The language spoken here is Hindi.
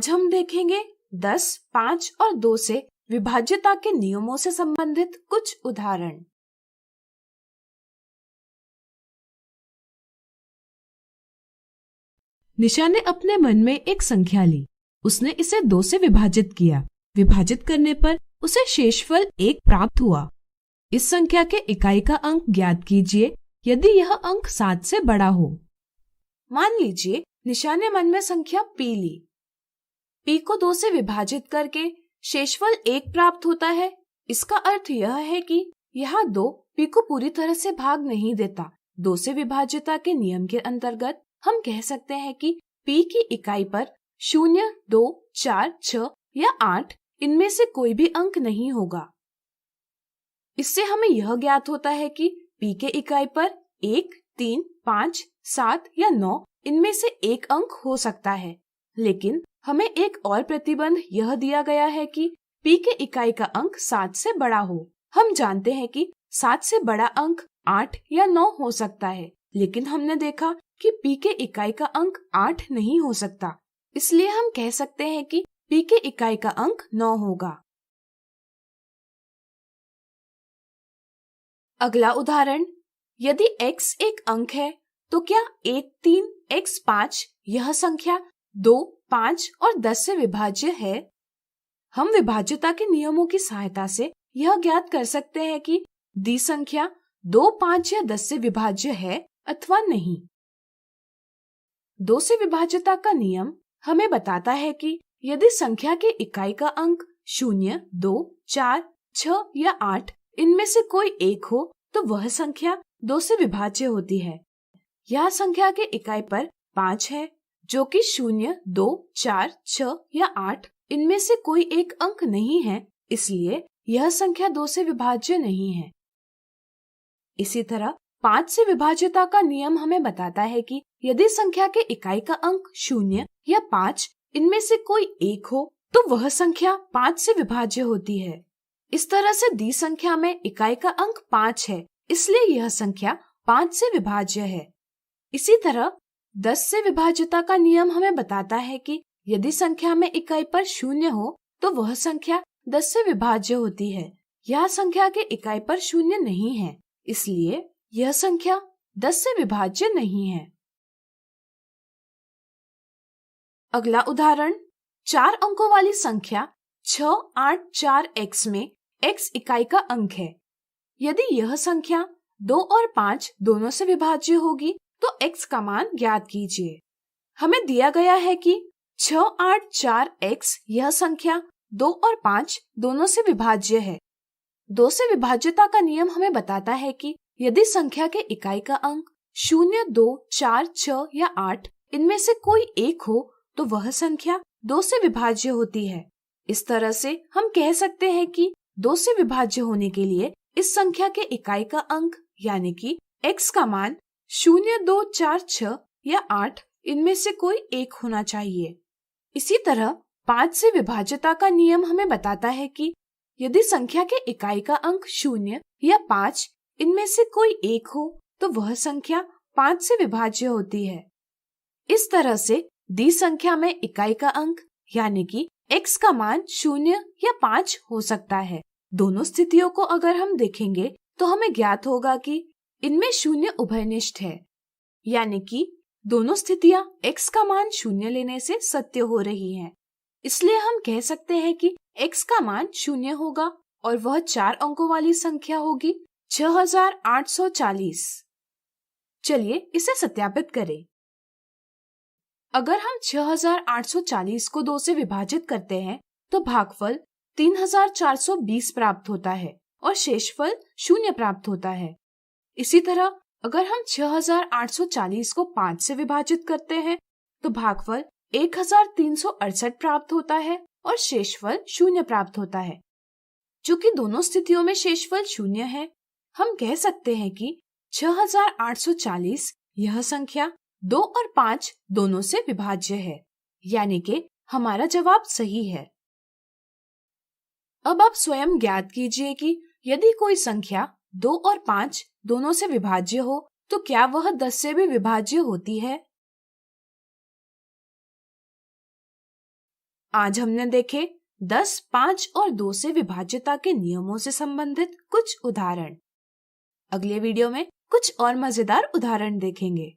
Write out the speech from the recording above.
आज हम देखेंगे 10, 5 और 2 से विभाज्यता के नियमों से संबंधित कुछ उदाहरण। निशा ने अपने मन में एक संख्या ली। उसने इसे 2 से विभाजित किया। विभाजित करने पर उसे शेषफल 1 प्राप्त हुआ। इस संख्या के इकाई का अंक ज्ञात कीजिए यदि यह अंक 7 से बड़ा हो। मान लीजिए निशा ने मन में संख्या p ली। p को 2 से विभाजित करके शेषफल 1 प्राप्त होता है। इसका अर्थ यह है कि यहाँ 2 p को पूरी तरह से भाग नहीं देता। 2 से विभाज्यता के नियम के अंतर्गत हम कह सकते हैं कि p की इकाई पर 0, 2, 4, 6 या 8 इनमें से कोई भी अंक नहीं होगा। इससे हमें यह ज्ञात होता है कि p के इकाई पर 1, 3, 5, 7 या 9 इनमें से एक अंक हो सकता है। लेकिन हमें एक और प्रतिबंध यह दिया गया है कि p के इकाई का अंक 7 से बड़ा हो। हम जानते हैं कि 7 से बड़ा अंक 8 या 9 हो सकता है, लेकिन हमने देखा कि p के इकाई का अंक 8 नहीं हो सकता। इसलिए हम कह सकते हैं कि p के इकाई का अंक 9 होगा। अगला उदाहरण, यदि x एक अंक है तो क्या 1, 3, x 5 यह संख्या 2, 5 और 10 से विभाज्य है? हम विभाज्यता के नियमों की सहायता से यह ज्ञात कर सकते हैं कि दी संख्या 2, 5 या 10 से विभाज्य है अथवा नहीं। 2 से विभाज्यता का नियम हमें बताता है कि यदि संख्या के इकाई का अंक 0, 2, 4, 6 या 8 इनमें से कोई एक हो तो वह संख्या 2 से विभाज्य होती है। यह संख्या के इकाई पर 5 है, जो कि 0, 2, 4, 6 या 8 इनमें से कोई एक अंक नहीं है, इसलिए यह संख्या 2 से विभाज्य नहीं है। इसी तरह 5 से विभाज्यता का नियम हमें बताता है कि यदि संख्या के इकाई का अंक 0 या 5 इनमें से कोई एक हो तो वह संख्या 5 से विभाज्य होती है। इस तरह से दी संख्या में इकाई का अंक 5 है, इसलिए यह संख्या 5 से विभाज्य है। इसी तरह 10 से विभाज्यता का नियम हमें बताता है कि यदि संख्या में इकाई पर 0 हो तो वह संख्या 10 से विभाज्य होती है। यह संख्या के इकाई पर 0 नहीं है, इसलिए यह संख्या 10 से विभाज्य नहीं है। अगला उदाहरण, 4 अंकों वाली संख्या 684x में x इकाई का अंक है। यदि यह संख्या 2 और 5 दोनों से विभाज्य होगी तो x का मान ज्ञात कीजिए। हमें दिया गया है कि 684x यह संख्या 2 और 5 दोनों से विभाज्य है। 2 से विभाज्यता का नियम हमें बताता है कि यदि संख्या के इकाई का अंक 0, 2, 4, 6 या 8 इनमें से कोई एक हो तो वह संख्या 2 से विभाज्य होती है। इस तरह से हम कह सकते हैं कि 2 से विभाज्य होने के लिए इस संख्या के इकाई का अंक यानी कि x का मान 0, 2, 4, 6 या 8 इनमें से कोई एक होना चाहिए। इसी तरह 5 से विभाज्यता का नियम हमें बताता है कि यदि संख्या के इकाई का अंक 0 या 5 इनमें से कोई एक हो तो वह संख्या 5 से विभाज्य होती है। इस तरह से दी संख्या में इकाई का अंक यानी कि x का मान 0 या 5 हो सकता है। दोनों स्थितियों को अगर हम देखेंगे तो हमें ज्ञात होगा कि इनमें 0 उभयनिष्ठ है, यानी कि दोनों स्थितियां x का मान 0 लेने से सत्य हो रही हैं। इसलिए हम कह सकते हैं कि x का मान 0 होगा और वह 4 अंकों वाली संख्या होगी 6840। चलिए इसे सत्यापित करें। अगर हम 6840 को 2 से विभाजित करते हैं तो भागफल 3420 प्राप्त होता है और शेषफल 0 प्राप्त होता है। इसी तरह अगर हम 6840 को 5 से विभाजित करते हैं तो भागफल 1368 प्राप्त होता है और शेषफल 0 प्राप्त होता है। चूंकि दोनों स्थितियों में शेषफल 0 है, हम कह सकते हैं कि 6840 यह संख्या 2 और 5 दोनों से विभाज्य है, यानी कि हमारा जवाब सही है। अब आप स्वयं ज्ञात कीजिए कि यदि कोई संख्या 2 और 5 दोनों से विभाज्य हो तो क्या वह 10 से भी विभाज्य होती है? आज हमने देखे 10, 5 और 2 से विभाज्यता के नियमों से संबंधित कुछ उदाहरण। अगले वीडियो में कुछ और मजेदार उदाहरण देखेंगे।